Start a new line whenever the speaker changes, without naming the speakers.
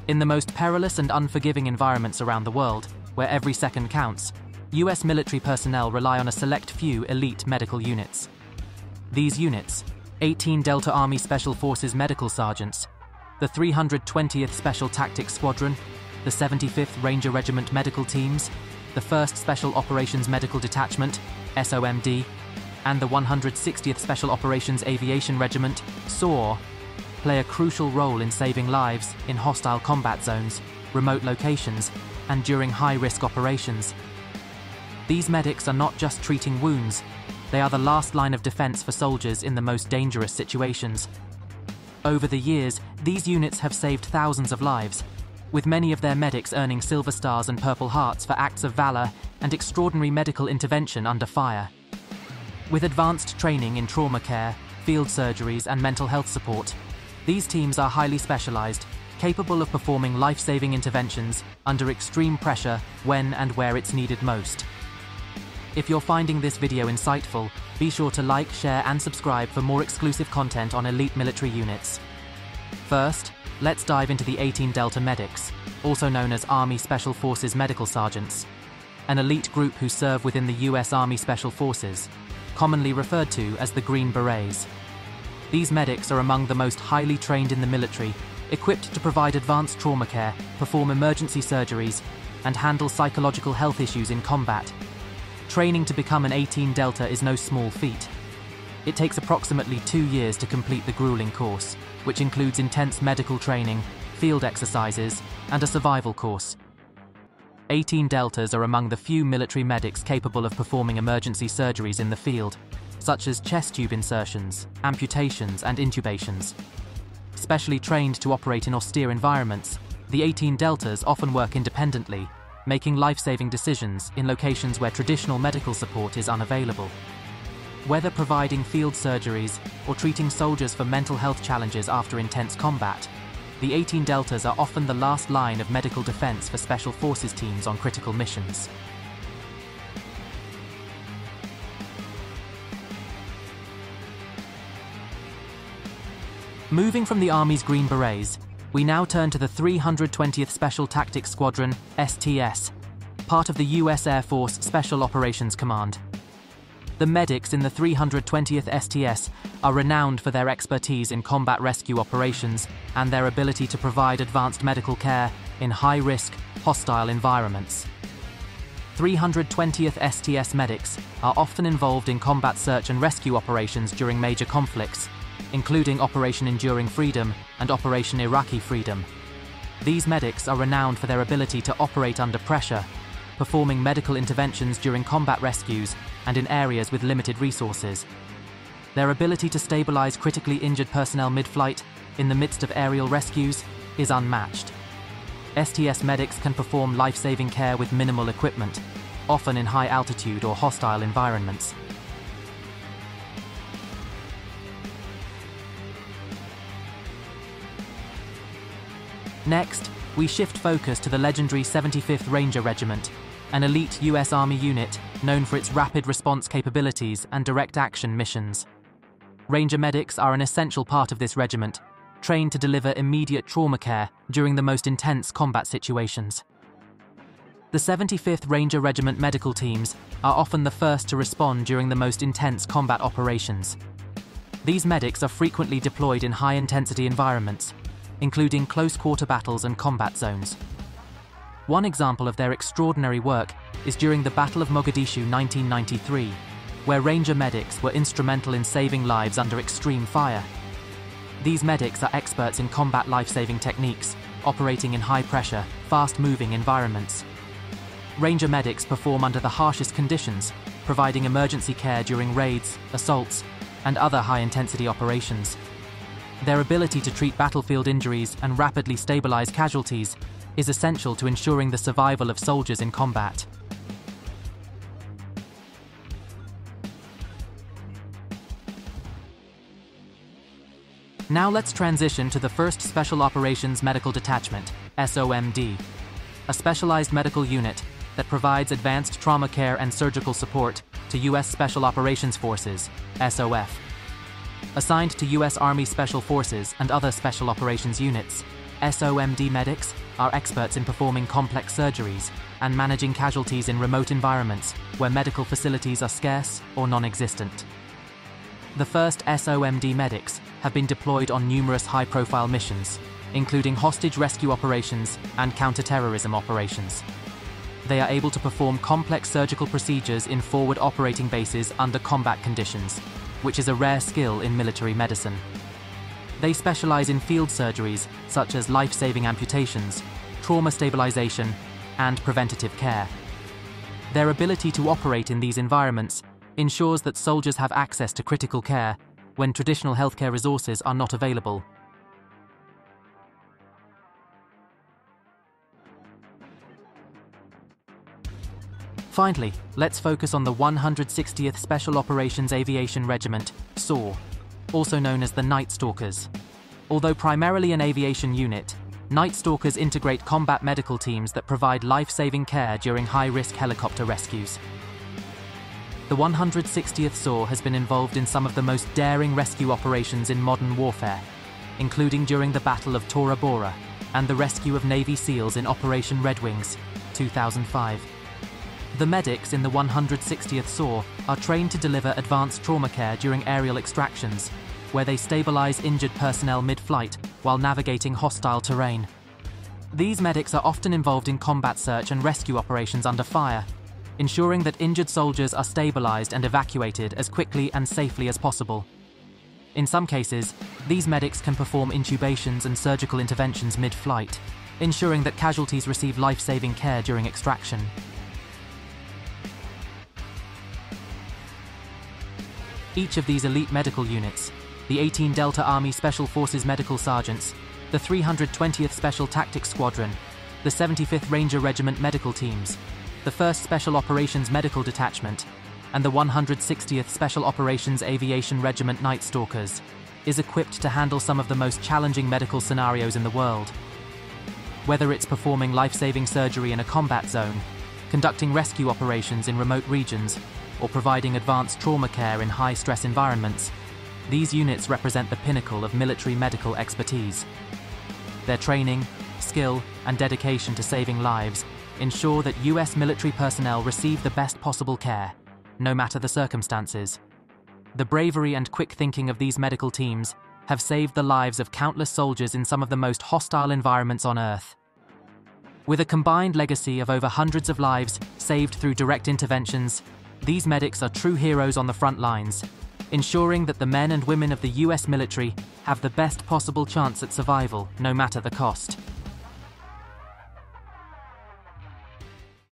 In the most perilous and unforgiving environments around the world, where every second counts, US military personnel rely on a select few elite medical units. These units, 18 Delta Army Special Forces Medical Sergeants, the 320th Special Tactics Squadron, the 75th Ranger Regiment Medical Teams, the 1st Special Operations Medical Detachment, SOMD, and the 160th Special Operations Aviation Regiment, SOAR, play a crucial role in saving lives in hostile combat zones, remote locations, and during high-risk operations. These medics are not just treating wounds, they are the last line of defense for soldiers in the most dangerous situations. Over the years, these units have saved thousands of lives, with many of their medics earning Silver Stars and Purple Hearts for acts of valor and extraordinary medical intervention under fire. With advanced training in trauma care, field surgeries, and mental health support, these teams are highly specialized, capable of performing life-saving interventions under extreme pressure when and where it's needed most. If you're finding this video insightful, be sure to like, share, and subscribe for more exclusive content on elite military units. First, let's dive into the 18 Delta Medics, also known as Army Special Forces Medical Sergeants, an elite group who serve within the US Army Special Forces, commonly referred to as the Green Berets. These medics are among the most highly trained in the military, equipped to provide advanced trauma care, perform emergency surgeries, and handle psychological health issues in combat. Training to become an 18 Delta is no small feat. It takes approximately 2 years to complete the grueling course, which includes intense medical training, field exercises, and a survival course. 18 Deltas are among the few military medics capable of performing emergency surgeries in the field, such as chest tube insertions, amputations, and intubations. Specially trained to operate in austere environments, the 18 Deltas often work independently, making life-saving decisions in locations where traditional medical support is unavailable. Whether providing field surgeries or treating soldiers for mental health challenges after intense combat, the 18 Deltas are often the last line of medical defense for Special Forces teams on critical missions. Moving from the Army's Green Berets, we now turn to the 320th Special Tactics Squadron, STS, part of the US Air Force Special Operations Command. The medics in the 320th STS are renowned for their expertise in combat rescue operations and their ability to provide advanced medical care in high-risk, hostile environments. 320th STS medics are often involved in combat search and rescue operations during major conflicts, including Operation Enduring Freedom and Operation Iraqi Freedom. These medics are renowned for their ability to operate under pressure, performing medical interventions during combat rescues and in areas with limited resources. Their ability to stabilize critically injured personnel mid-flight in the midst of aerial rescues is unmatched. STS medics can perform life-saving care with minimal equipment, often in high-altitude or hostile environments. Next, we shift focus to the legendary 75th Ranger Regiment, an elite US Army unit known for its rapid response capabilities and direct action missions. Ranger medics are an essential part of this regiment, trained to deliver immediate trauma care during the most intense combat situations. The 75th Ranger Regiment Medical Teams are often the first to respond during the most intense combat operations. These medics are frequently deployed in high-intensity environments, including close-quarter battles and combat zones. One example of their extraordinary work is during the Battle of Mogadishu 1993, where Ranger medics were instrumental in saving lives under extreme fire. These medics are experts in combat life-saving techniques, operating in high-pressure, fast-moving environments. Ranger medics perform under the harshest conditions, providing emergency care during raids, assaults, and other high-intensity operations. Their ability to treat battlefield injuries and rapidly stabilize casualties is essential to ensuring the survival of soldiers in combat. Now let's transition to the 1st Special Operations Medical Detachment, SOMD, a specialized medical unit that provides advanced trauma care and surgical support to US Special Operations Forces, SOF. Assigned to US Army Special Forces and other special operations units, SOMD medics are experts in performing complex surgeries and managing casualties in remote environments where medical facilities are scarce or non-existent. The first SOMD medics have been deployed on numerous high-profile missions, including hostage rescue operations and counter-terrorism operations. They are able to perform complex surgical procedures in forward operating bases under combat conditions, which is a rare skill in military medicine. They specialize in field surgeries such as life-saving amputations, trauma stabilization, and preventative care. Their ability to operate in these environments ensures that soldiers have access to critical care when traditional healthcare resources are not available. Finally, let's focus on the 160th Special Operations Aviation Regiment, SOAR, also known as the Night Stalkers. Although primarily an aviation unit, Night Stalkers integrate combat medical teams that provide life-saving care during high-risk helicopter rescues. The 160th SOAR has been involved in some of the most daring rescue operations in modern warfare, including during the Battle of Tora Bora and the rescue of Navy SEALs in Operation Red Wings, 2005. The medics in the 160th SOAR are trained to deliver advanced trauma care during aerial extractions, where they stabilize injured personnel mid-flight while navigating hostile terrain. These medics are often involved in combat search and rescue operations under fire, ensuring that injured soldiers are stabilized and evacuated as quickly and safely as possible. In some cases, these medics can perform intubations and surgical interventions mid-flight, ensuring that casualties receive life-saving care during extraction. Each of these elite medical units, the 18 Delta Army Special Forces Medical Sergeants, the 320th Special Tactics Squadron, the 75th Ranger Regiment Medical Teams, the 1st Special Operations Medical Detachment, and the 160th Special Operations Aviation Regiment Night Stalkers, is equipped to handle some of the most challenging medical scenarios in the world. Whether it's performing life-saving surgery in a combat zone, conducting rescue operations in remote regions, or providing advanced trauma care in high-stress environments, these units represent the pinnacle of military medical expertise. Their training, skill, and dedication to saving lives ensure that US military personnel receive the best possible care, no matter the circumstances. The bravery and quick thinking of these medical teams have saved the lives of countless soldiers in some of the most hostile environments on Earth. With a combined legacy of over hundreds of lives saved through direct interventions, these medics are true heroes on the front lines, ensuring that the men and women of the US military have the best possible chance at survival, no matter the cost.